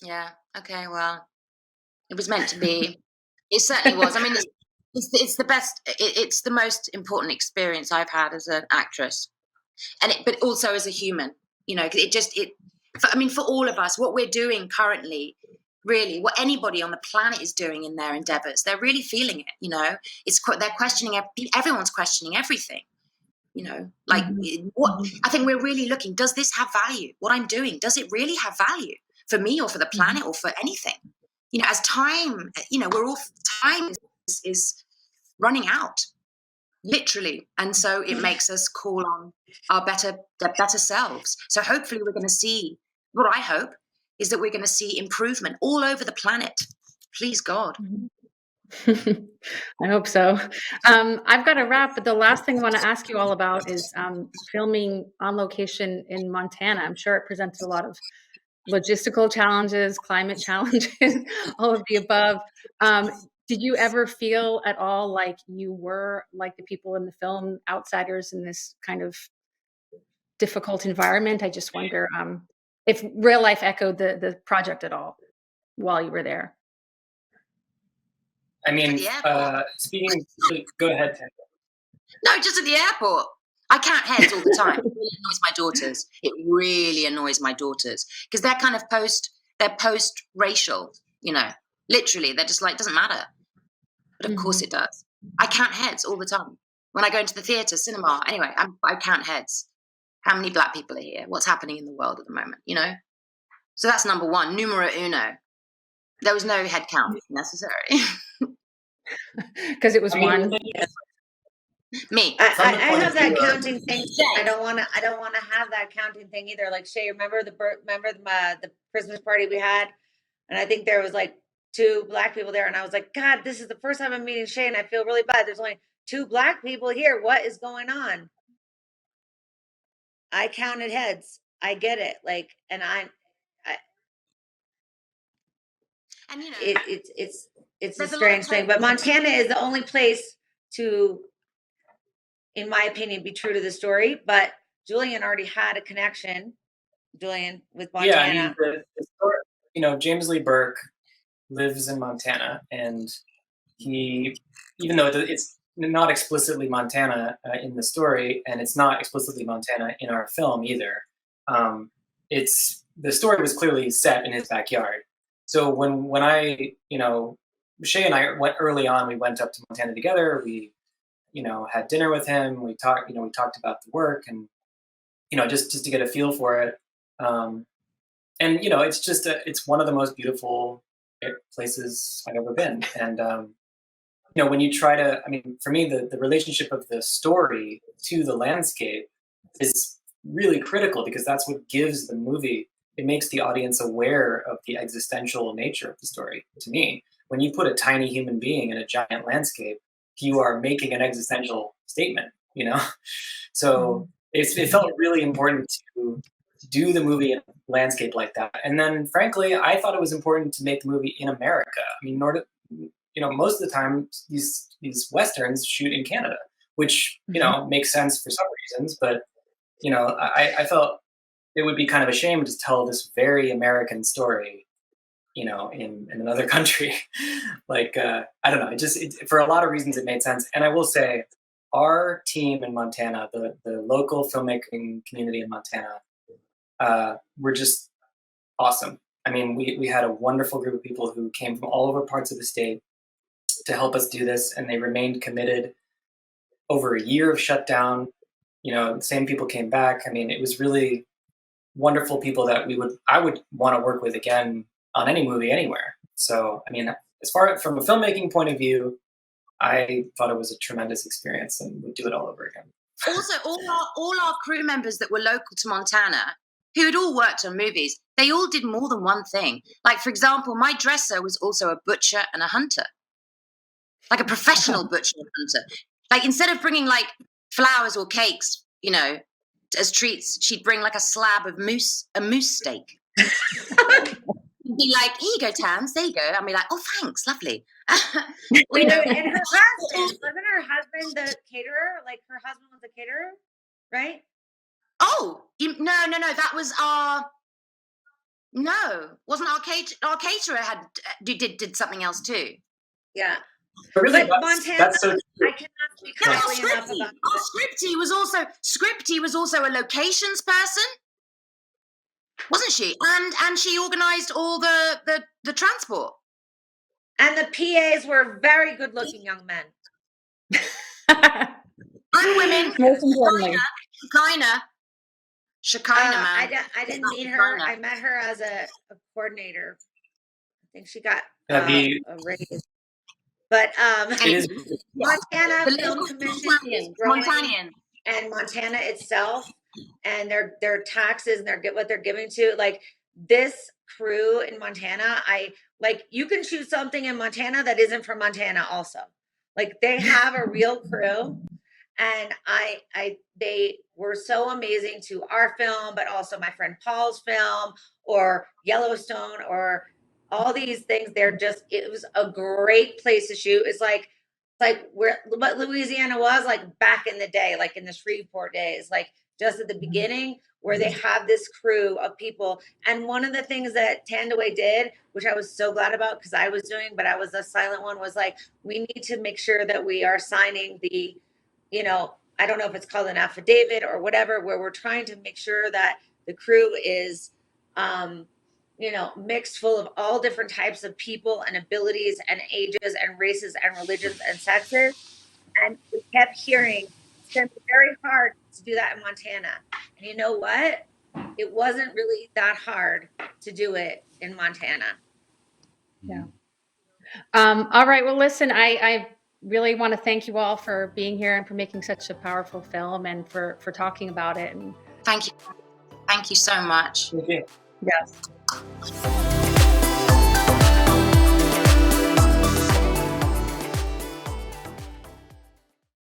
Yeah. Okay. Well, it was meant to be. It certainly was. I mean, it's the best. It's the most important experience I've had as an actress, but also as a human. For all of us, what we're doing currently, really, what anybody on the planet is doing in their endeavors, they're really feeling it. They're questioning. Everyone's questioning everything. What I think we're really looking. Does this have value? What I'm doing, does it really have value for me or for the planet or for anything? As time, time is running out, literally, and so it makes us call on our better selves. So hopefully, we're going to see. What I hope is that we're going to see improvement all over the planet. Please God. I hope so. I've got to wrap, but the last thing I want to ask you all about is filming on location in Montana. I'm sure it presented a lot of logistical challenges, climate challenges, all of the above. Did you ever feel at all like you were like the people in the film, outsiders in this kind of difficult environment? I just wonder if real life echoed the project at all while you were there. I mean, go ahead, Tim. No, just at the airport. I count heads all the time. It really annoys my daughters. It really annoys my daughters because they're kind of post-racial, Literally, they're just like, doesn't matter. but of course it does. I count heads all the time. When I go into the theatre, cinema, anyway, I count heads. How many black people are here? What's happening in the world at the moment, you know? So that's number one, numero uno. There was no head count necessary. Because it was one. Me. I have that counting thing. I don't want to have that counting thing either. Like Shaye, remember the Christmas party we had, and I think there was like 2 black people there, and I was like, God, this is the first time I'm meeting Shaye, and I feel really bad. There's only 2 black people here. What is going on? I counted heads. I get it. Like, and and you know, it's a strange thing. But Montana is the only place to, in my opinion, be true to the story. But Julian already had a connection, with Montana. Yeah, I mean, the story, you know, James Lee Burke lives in Montana, and he, even though it's not explicitly Montana in the story, and it's not explicitly Montana in our film either, it's the story was clearly set in his backyard. So when I, you know, Shaye and I went early on, we went up to Montana together. We, you know, had dinner with him. We talked about the work, and, you know, just to get a feel for it. And, you know, it's one of the most beautiful places I've ever been. And, you know, when you try to, I mean, for me, the relationship of the story to the landscape is really critical, because that's what gives the movie, it makes the audience aware of the existential nature of the story. To me, when you put a tiny human being in a giant landscape, you are making an existential statement, you know? So it felt really important to do the movie in a landscape like that. And then, frankly, I thought it was important to make the movie in America. I mean, you know, most of the time these Westerns shoot in Canada, which, you know, makes sense for some reasons. But, you know, I felt it would be kind of a shame to tell this very American story, you know, in another country. Like, I don't know, for a lot of reasons it made sense. And I will say, our team in Montana, the local filmmaking community in Montana, were just awesome. I mean, we had a wonderful group of people who came from all over parts of the state to help us do this, and they remained committed over a year of shutdown. You know, the same people came back. I mean, it was really wonderful people that I would want to work with again on any movie anywhere. So, I mean, as far from a filmmaking point of view, I thought it was a tremendous experience and would do it all over again. Also, all our crew members that were local to Montana, who had all worked on movies, they all did more than one thing. Like, for example, my dresser was also a butcher and a hunter, like a professional butcher and hunter. Like, instead of bringing like flowers or cakes, you know, as treats, she'd bring like a slab of a moose steak. Be like, here you go, Tams, there you go. I'd be like, oh, thanks, lovely. Wait, and her husband, wasn't her husband the caterer? Like, her husband was a caterer, right? Oh, no, that was wasn't our caterer did something else too. Yeah. But really, but Montana, that's so I cannot speak highly enough about that. Scripty was also a locations person, wasn't she? And she organised all the transport. And the PAs were very good-looking young men. And women. Most importantly. Shekinah, man. I didn't meet her. I met her as a coordinator. I think she got a raise. But Montana Film Commission is growing, and Montana itself, and their taxes and what they're giving to, like, this crew in Montana. You can shoot something in Montana that isn't from Montana also. Like, they have a real crew, and they were so amazing to our film, but also my friend Paul's film, or Yellowstone, or all these things. It was a great place to shoot. It's like what Louisiana was like back in the day, like in the Shreveport days, like just at the beginning, where they have this crew of people. And one of the things that Thandiwe did, which I was so glad about, because I was doing, but I was a silent one, was like, we need to make sure that we are signing the, you know, I don't know if it's called an affidavit or whatever, where we're trying to make sure that the crew is you know, mixed full of all different types of people and abilities and ages and races and religions and sexes. And we kept hearing it's going to be very hard to do that in Montana. And you know what? It wasn't really that hard to do it in Montana. Yeah. All right. Well, listen, I really want to thank you all for being here and for making such a powerful film and for talking about it. And Thank you so much. Okay. yes.